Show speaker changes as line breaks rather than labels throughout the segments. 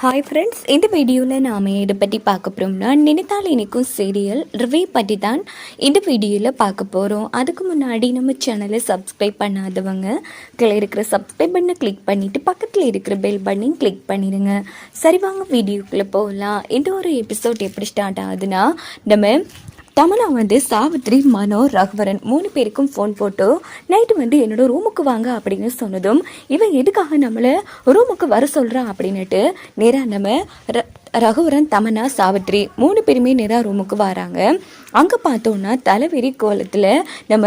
Hi friends, இந்த வீடியோவில் நாம் இதை பற்றி பார்க்க போகிறோம்னா நினைத்தால் இனிக்கும் சீரியல் ரிவ்யூ பற்றி தான் இந்த வீடியோவில் பார்க்க போகிறோம். அதுக்கு முன்னாடி நம்ம சேனலை சப்ஸ்கிரைப் பண்ணாதவங்க கீழே இருக்கிற சப்ஸ்கிரைப் பண்ண கிளிக் பண்ணிவிட்டு பக்கத்தில் இருக்கிற பெல் பட்டனையும் கிளிக் பண்ணிடுங்க. சரி, வாங்க வீடியோக்குள்ளே போகலாம். இந்த ஒரு எபிசோட் எப்படி ஸ்டார்ட் ஆகுதுன்னா, நம்ம தமனா சாவித்ரி, மனோ, ரகுவரன் 3 பேருக்கும் ஃபோன் போட்டு நைட்டு என்னோட ரூமுக்கு வாங்க அப்படின்னு சொன்னதும், இவன் எதுக்காக நம்மளை ரூமுக்கு வர சொல்கிறா அப்படின்னுட்டு நேராக நம்ம ரகுவரன், தமனா, சாவித்ரி 3 பேருமே நேராக ரூமுக்கு வராங்க. அங்கே பார்த்தோன்னா தலைவெறி கோலத்தில் நம்ம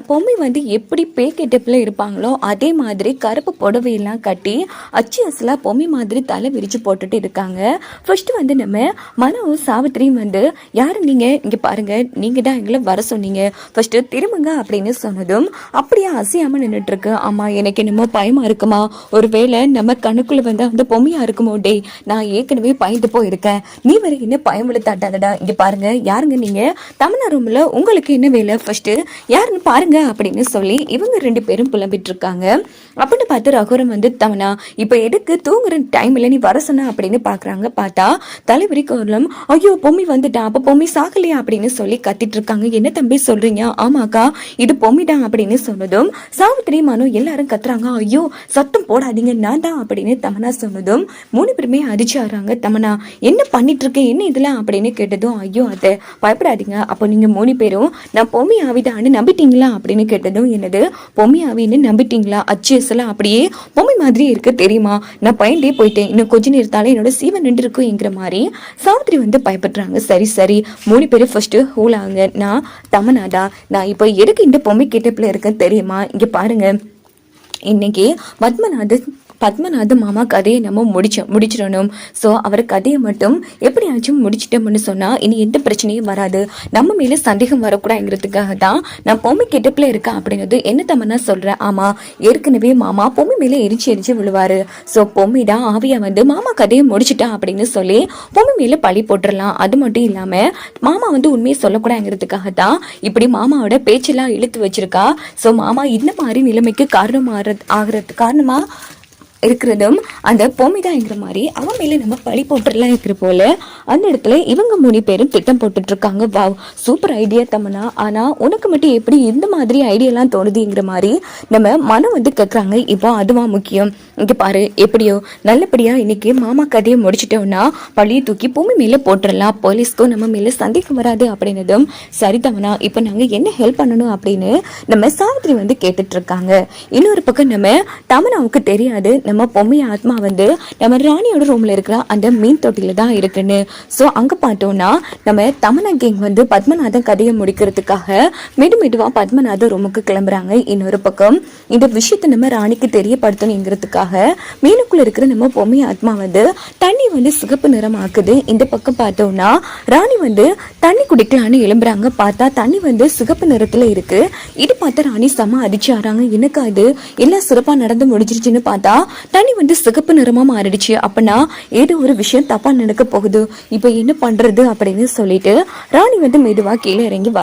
பொம்மை எப்படி பேக்கெட்டப்பில் இருப்பாங்களோ அதே மாதிரி கருப்பு புடவையெல்லாம் கட்டி அச்சு அசலாக பொம்மை மாதிரி தலை விரித்து போட்டுட்டு இருக்காங்க. ஃபர்ஸ்ட்டு நம்ம மனோ சாவித்ரியும் யார் நீங்கள், இங்கே பாருங்கள், நீங்கள் தான் எங்களை வர சொன்னீங்க, ஃபர்ஸ்ட்டு திரும்புங்க அப்படின்னு சொன்னதும் அப்படியே அசையாமல் நின்றுட்டுருக்கு. ஆமாம், எனக்கு என்னமோ பயமாக இருக்குமா, ஒருவேளை நம்ம கண்ணுக்குள்ளே அந்த பொம்மையாக இருக்குமோ, டே நான் ஏற்கனவே பயந்து போயிருக்கேன், நீ வரை என்ன பயமுள்ள தட்டாதடா, இங்கே பாருங்க யாருங்க நீங்கள், தமனா ரூம்ல உங்களுக்கு என்ன வேலை, ஃபர்ஸ்ட் யாருன்னு பாருங்க அப்படின்னு சொல்லி இவங்க 2 பேரும் புலம்பிட்டு இருக்காங்க. அப்படின்னு பார்த்து ரகுரம் தமனா இப்போ எதுக்கு தூங்குற டைம்ல நீ வர சொன்ன அப்படின்னு பாக்குறாங்க. பார்த்தா தலைவரி கோலம், ஐயோ பொம்மி வந்துட்டான், அப்ப பொம்மி சாகலையா அப்படின்னு சொல்லி கத்திட்டு இருக்காங்க. என்ன தம்பி சொல்றீங்க? ஆமாக்கா, இது பொம்மிதான் அப்படின்னு சொன்னதும் சாவித்திரி, மனு எல்லாரும் கத்துறாங்க. ஐயோ சத்தம் போடாதீங்க, நான் தான் அப்படின்னு தமனா சொன்னதும் 3 பேருமே அடிச்சு ஆடுறாங்க. தமனா என்ன பண்ணிட்டு இருக்கேன், என்ன இதெல்லாம் அப்படின்னு கேட்டதும், ஐயோ அதை பயப்படாதீங்க, அப்போ நீங்க 3 பேரும் நான் பொம்மி ஆவிதான்னு நம்பிட்டீங்களா அப்படின்னு கேட்டதும், என்னது பொம்மி ஆவின்னு நம்பிட்டீங்களா, அச்சு எல்லாம் அப்படியே பொம்மி மாதிரி இருக்கு தெரியுமா, நான் பயந்தே போயிட்டேன், இன்னும் கொஞ்ச நேரத்தால என்னோட சீவன் நின்று இருக்குங்கிற மாதிரி சாவித்ரி பயப்படுறாங்க. சரி சரி 3 பேரும் ஃபர்ஸ்ட் ஹூல் ஆகுங்க, நான் தமனாதா, நான் இப்போ எதுக்கு இந்த பொம்மை கேட்டப்பில் இருக்கேன் தெரியுமா, இங்க பாருங்க, இன்னைக்கு பத்மநாத மாமா கதையை நம்ம முடிச்சிடணும். ஸோ அவர் கதையை மட்டும் எப்படியாச்சும் முடிச்சிட்டோம்னு சொன்னால் இனி எந்த பிரச்சனையும் வராது, நம்ம மேலே சந்தேகம் வரக்கூடாதுங்கிறதுக்காக தான் நான் பொம்மை கெட்டப்பில் இருக்கேன் அப்படிங்கிறது என்ன தமனா சொல்கிறேன். ஆமாம், ஏற்கனவே மாமா பொம்மை மேலே எரிச்சு விழுவார். ஸோ பொம்மை தான் ஆவியா மாமா கதையை முடிச்சிட்டா அப்படின்னு சொல்லி பொம்மை மேலே பழி போட்டுடலாம். அது மட்டும் இல்லாமல் மாமா உண்மையை சொல்லக்கூடாதுங்கிறதுக்காக தான் இப்படி மாமாவோட பேச்செல்லாம் இழுத்து வச்சிருக்கா. ஸோ மாமா இந்த மாதிரி நிலைமைக்கு காரணமா இருக்கிறதும் அந்த பொம்மிதாங்கிற மாதிரி அவன் மேலே நம்ம பழி போட்டுடலாம் இருக்கிற போல அந்த இடத்துல இவங்க 3 பேரும் திட்டம் போட்டுட்டு இருக்காங்க. வாவ், சூப்பர் ஐடியா தமனா, ஆனா உனக்கு மட்டும் எப்படி இந்த மாதிரி ஐடியாலாம் தோணுதுங்கிற மாதிரி நம்ம மனம் கேட்குறாங்க. இப்போ அதுவா முக்கியம், இங்கே பாரு, எப்படியோ நல்லபடியா இன்னைக்கு மாமா கதையை முடிச்சிட்டோம்னா பழியை தூக்கி பொம்மி மேலே போட்டுடலாம், போலீஸ்க்கும் நம்ம மேலே சந்தேகம் வராது அப்படின்னதும், சரி தமனா இப்போ நாங்கள் என்ன ஹெல்ப் பண்ணணும் அப்படின்னு நம்ம சாவித்ரி கேட்டுட்டு இருக்காங்க. இன்னொரு பக்கம் நம்ம தமனாவுக்கு தெரியாது நம்ம பொம்மி ஆத்மா நம்ம ராணியோட ரூம்ல இருக்கிற அந்த மீன் தொட்டில தான் இருக்குன்னு. ஸோ அங்க பார்த்தோம்னா நம்ம தமனா கேங் பத்மநாதன் கதையை முடிக்கிறதுக்காக மெதுவா பத்மநாதன் ரூமுக்கு கிளம்புறாங்க. இன்னொரு பக்கம் இந்த விஷயத்தை நம்ம ராணிக்கு தெரியப்படுத்தணுங்கிறதுக்காக மீனுக்குள்ள இருக்கிற நம்ம பொம்மி ஆத்மா தண்ணி சிகப்பு நிறம் ஆக்குது. இந்த பக்கம் பார்த்தோம்னா ராணி தண்ணி குடிக்கலான்னு எழும்புறாங்க. பார்த்தா தண்ணி சிகப்பு நிறத்துல இருக்கு. இது பார்த்தா ராணி செம அடிச்சு ஆறாங்க. எனக்கா இது எல்லாம் சிறப்பா நடந்து முடிஞ்சிருச்சுன்னு பார்த்தா தண்ணி சிகப்பு நிறமா மாறிடுச்சு. அப்படின்னா ஏதோ ஒரு விஷயம் தப்பா நடக்க போகுது, இப்ப என்ன பண்றது அப்படின்னு சொல்லிட்டு ராணி மெதுவா கீழே இறங்கி